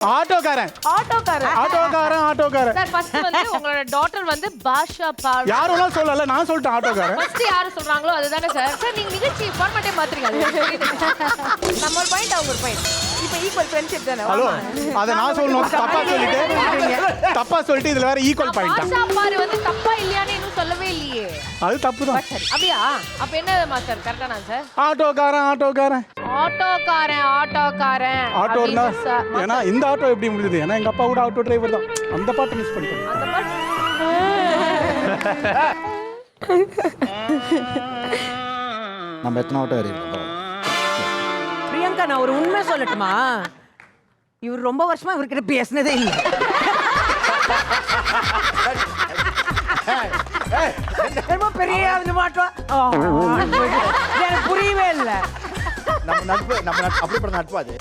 ஆட்டோக்காரன் sir first வந்து உங்களோட டாட்டர் வந்து பாஷா பால் யாரும் வேணாலும் சொல்லல, நான் சொல்லிட்டேன் ஆட்டோக்காரன். ஃபர்ஸ்ட் யாரு சொல்றாங்களோ அதுதானே சார். சார் நீங்க நிகழ்ச்சி ஃபார்மேட்டே மாத்துறீங்க. நம்ம ஒரு பாயிண்ட் அவங்க ஒரு பாயிண்ட். இப்போ ஈக்குவல் ஃப்ரெண்ட்ஷிப் தானே. ஹலோ, அத நான் சொல்லணும். தப்பா சொல்லிட்டு இதுல வேற ஈக்குவல் பாயிண்ட். பாஷா பால் வந்து தப்பா இல்லையான்னு இன்னும் சொல்லவே இல்லையே. அது தப்பு தான். அப்படியா? அப்ப என்ன மாஸ்டர் கரெக்டானா சார்? ஆட்டோக்காரன் ஆட்டோன்னா ஏன்னா இந்த ஆட்டோ எப்படி முடியுது? ஏன்னா எங்க அப்பா கூட ஆட்டோ டிரைவர் தான். அந்த பாட்டு மிஸ் பண்ணிட்டேன். அந்த பாட்டு நம்ம எத்தனை ஆட்டோ ஏறிருக்கோம்? பிரியங்கா, நான் ஒரு உண்மை சொல்லட்டுமா? இவர் ரொம்ப வருஷமா இவர்கிட்ட பேசினதே இல்லை. பெரிய மாட்டோம் எனக்கு புரியவே இல்லை. நம்ம நட்பு அப்படிப்பட்ட நட்பு அது.